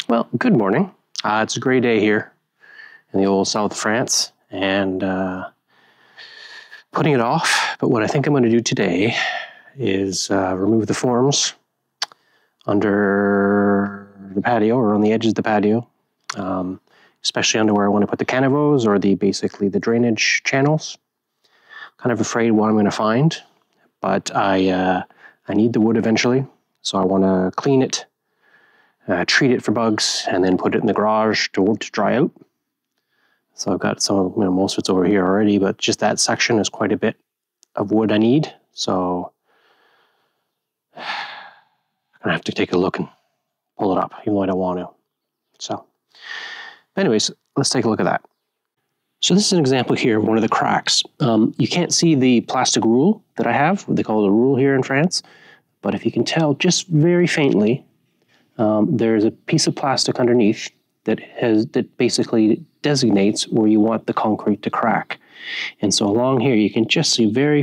Well, good morning. It's a gray day here in the old south of France, and putting it off. But what I think I'm going to do today is remove the forms under the patio or on the edges of the patio, especially under where I want to put the canavos or basically the drainage channels. Kind of afraid what I'm going to find, but I need the wood eventually, so I want to clean it. Treat it for bugs, and then put it in the garage to dry out. So I've got some, most of it's over here already, but just that section is quite a bit of wood I need. So I'm gonna have to take a look and pull it up, even though I don't want to. So anyways, let's take a look at that. So this is an example here of one of the cracks. You can't see the plastic rule that I have, what they call the rule here in France, but if you can tell just very faintly, there's a piece of plastic underneath that basically designates where you want the concrete to crack. And so along here, you can just see very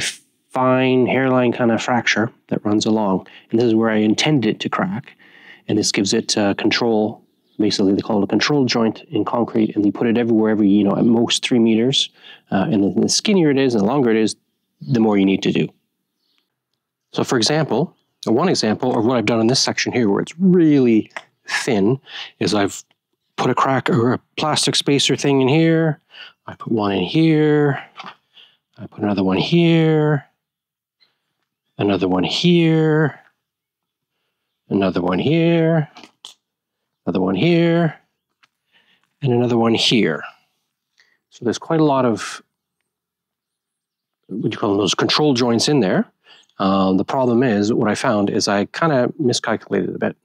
fine hairline kind of fracture that runs along. And this is where I intended it to crack. And this gives it control. Basically, they call it a control joint in concrete, and you put it everywhere, at most 3 meters. And the skinnier it is and the longer it is, the more you need to do. So for example, one example of what I've done in this section here where it's really thin is I've put a crack or a plastic spacer thing in here. I put one in here. I put another one here. Another one here. Another one here. Another one here. And another one here. So there's quite a lot of, what do you call them, those control joints in there. The problem is, what I found is I kind of miscalculated a bit.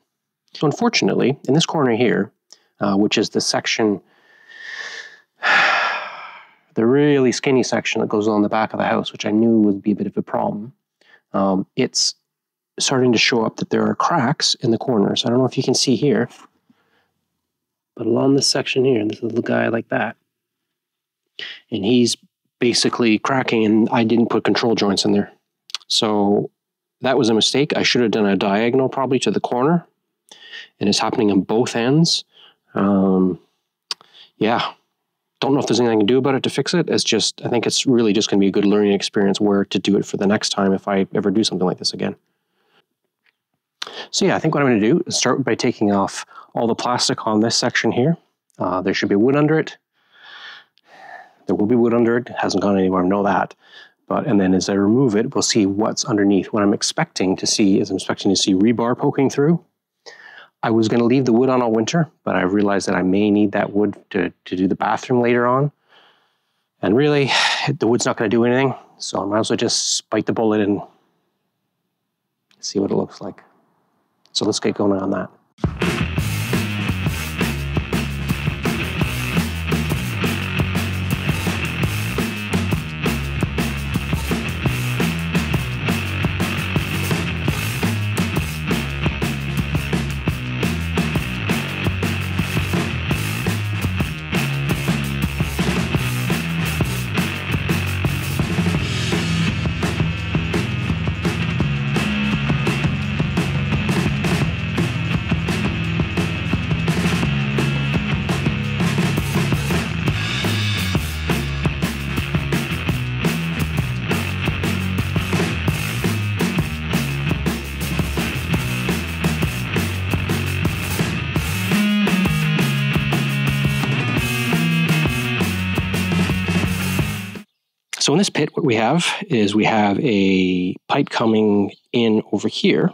So unfortunately, in this corner here, which is the section, the really skinny section that goes on the back of the house, which I knew would be a bit of a problem, it's starting to show up that there are cracks in the corners. I don't know if you can see here, but along this section here, this little guy like that, and he's basically cracking, and I didn't put control joints in there. So that was a mistake. I should have done a diagonal probably to the corner, and it's happening on both ends. Yeah, don't know if there's anything I can do about it to fix it. It's just, I think it's really just going to be a good learning experience where to do it for the next time if I ever do something like this again. So yeah, I think what I'm going to do is start by taking off all the plastic on this section here. There should be wood under it. There will be wood under it. It hasn't gone anywhere, I know that. And then as I remove it, we'll see what's underneath. What I'm expecting to see is rebar poking through. I was going to leave the wood on all winter, but I realized that I may need that wood to do the bathroom later on. And really, the wood's not going to do anything, so I might as well just bite the bullet and see what it looks like. So let's get going on that. So in this pit, what we have is a pipe coming in over here,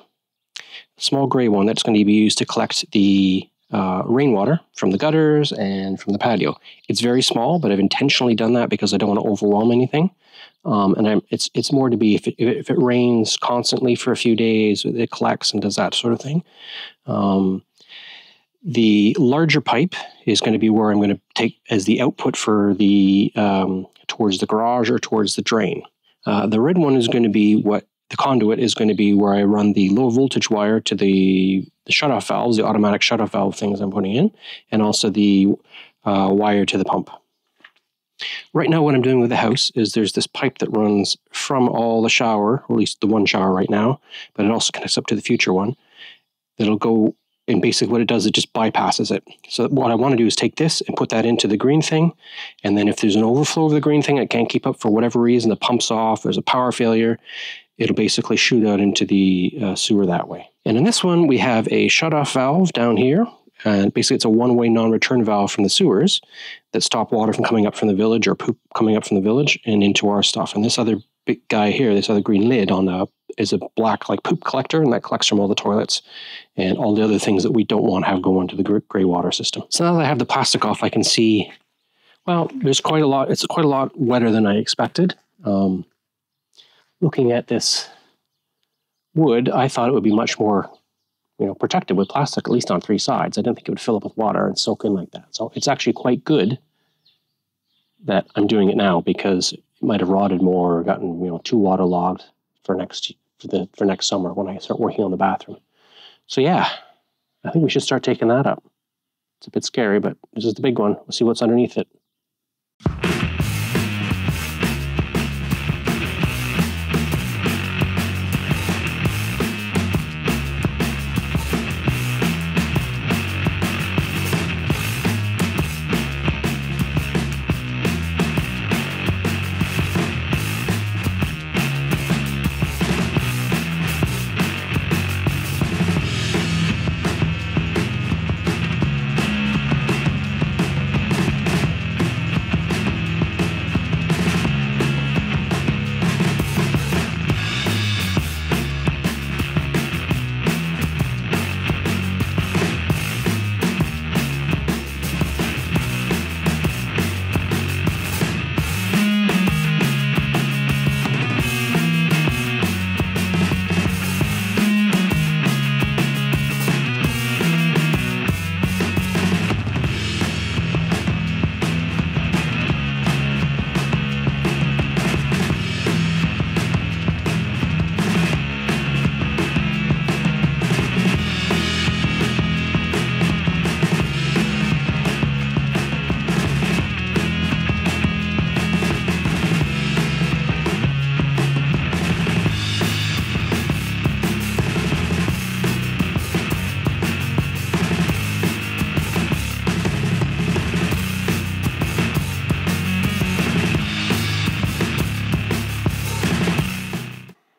a small gray one that's going to be used to collect the rainwater from the gutters and from the patio. It's very small, but I've intentionally done that because I don't want to overwhelm anything. It's more to be if it rains constantly for a few days, it collects and does that sort of thing. The larger pipe is going to be where I'm going to take as the output for the towards the garage or towards the drain. The red one is going to be what the conduit is going to be where I run the low voltage wire to the shutoff valves, the automatic shutoff valve things I'm putting in, and also the wire to the pump. Right now what I'm doing with the house is there's this pipe that runs from all the shower, or at least the one shower right now, but it also connects up to the future one. That'll go And basically what it does, it just bypasses it. So what I want to do is take this and put that into the green thing. And then if there's an overflow of the green thing, it can't keep up for whatever reason, the pump's off, there's a power failure, it'll basically shoot out into the sewer that way. And in this one, we have a shut-off valve down here. And basically it's a one-way non-return valve from the sewers that stop water from coming up from the village or poop coming up from the village and into our stuff. And this other big guy here, this other green lid on is a black like poop collector, and that collects from all the toilets and all the other things that we don't want to have go into the grey water system. So now that I have the plastic off, I can see, well, there's quite a lot. It's quite a lot wetter than I expected. Looking at this wood, I thought it would be much more, protected with plastic, at least on 3 sides. I didn't think it would fill up with water and soak in like that. So it's actually quite good that I'm doing it now, because it might have rotted more or gotten, too waterlogged for next summer when I start working on the bathroom. So yeah, I think we should start taking that up. It's a bit scary, but this is the big one. We'll see what's underneath it.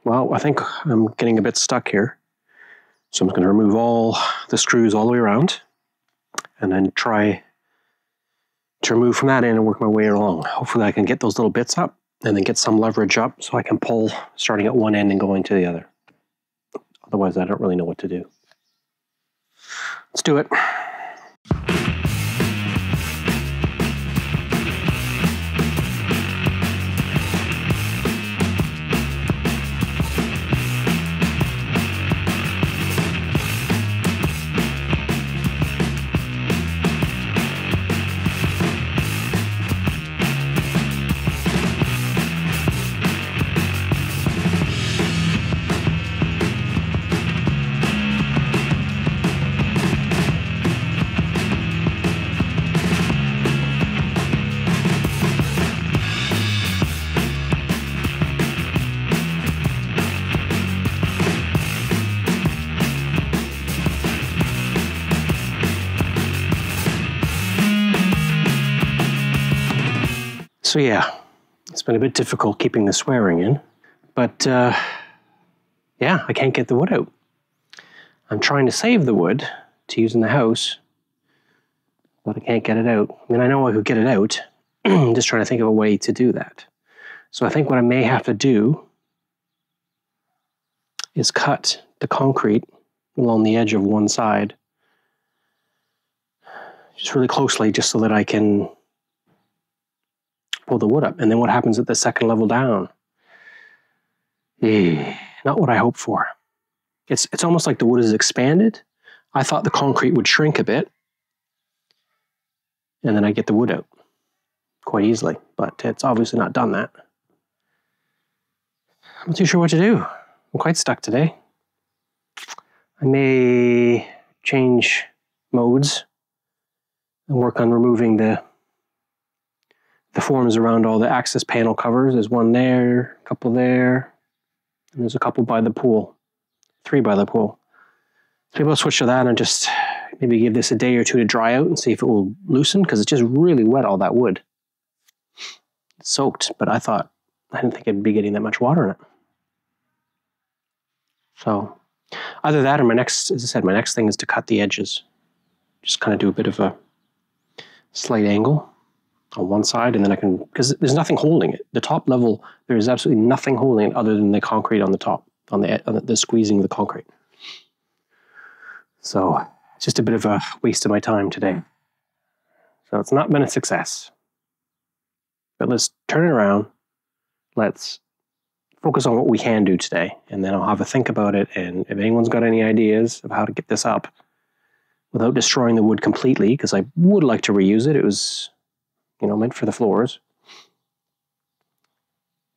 Well, I think I'm getting a bit stuck here. So I'm going to remove all the screws all the way around and then try to remove from that end and work my way along. Hopefully I can get those little bits up and then get some leverage up so I can pull starting at one end and going to the other. Otherwise, I don't really know what to do. Let's do it. So yeah, it's been a bit difficult keeping the swearing in, but yeah, I can't get the wood out. I'm trying to save the wood to use in the house, but I can't get it out. I mean, I know I could get it out. I'm just trying to think of a way to do that. So I think what I may have to do is cut the concrete along the edge of one side just really closely, just so that I can pull the wood up. And then what happens at the second level down? Not what I hoped for. It's almost like the wood is expanded. I thought the concrete would shrink a bit, and then I get the wood out quite easily, but it's obviously not done that. I'm not too sure what to do. I'm quite stuck today. I may change modes and work on removing the forms around all the access panel covers. There's one there, a couple there, and there's a couple by the pool. 3 by the pool. So maybe I'll switch to that and just maybe give this a day or two to dry out and see if it will loosen, because it's just really wet, all that wood. It's soaked, but I didn't think it'd be getting that much water in it. So either that or my next thing is to cut the edges. Just kind of do a bit of a slight angle on one side, and then I can, because there's nothing holding it. The top level, there is absolutely nothing holding it other than the concrete on the top, on the squeezing of the concrete. So it's just a bit of a waste of my time today. So it's not been a success. But let's turn it around. Let's focus on what we can do today, and then I'll have a think about it, and if anyone's got any ideas of how to get this up without destroying the wood completely, because I would like to reuse it. It was, you know, meant for the floors.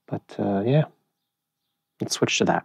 But yeah, let's switch to that.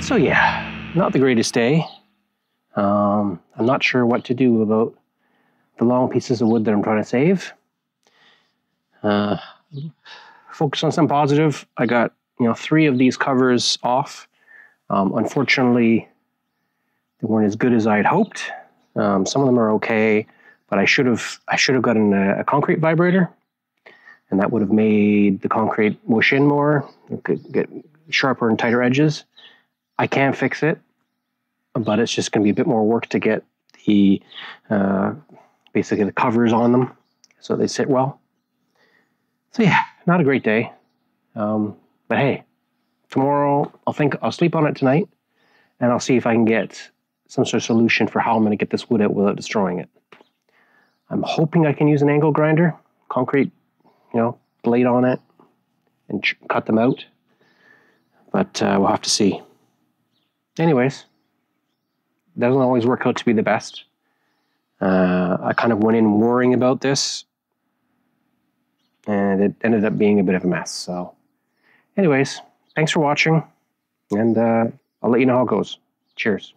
So yeah, not the greatest day. I'm not sure what to do about the long pieces of wood that I'm trying to save. Focus on some positive. I got 3 of these covers off. Unfortunately, they weren't as good as I had hoped. Some of them are okay, but I should have gotten a concrete vibrator, and that would have made the concrete mush in more. It could get sharper and tighter edges. I can fix it, but it's just going to be a bit more work to get the basically the covers on them so they sit well. So yeah, not a great day. But hey, tomorrow I'll sleep on it tonight, and I'll see if I can get some sort of solution for how I'm going to get this wood out without destroying it. I'm hoping I can use an angle grinder, concrete, blade on it, and cut them out. But we'll have to see. Anyways, doesn't always work out to be the best. I kind of went in worrying about this, and it ended up being a bit of a mess. So anyways, thanks for watching, and I'll let you know how it goes. Cheers.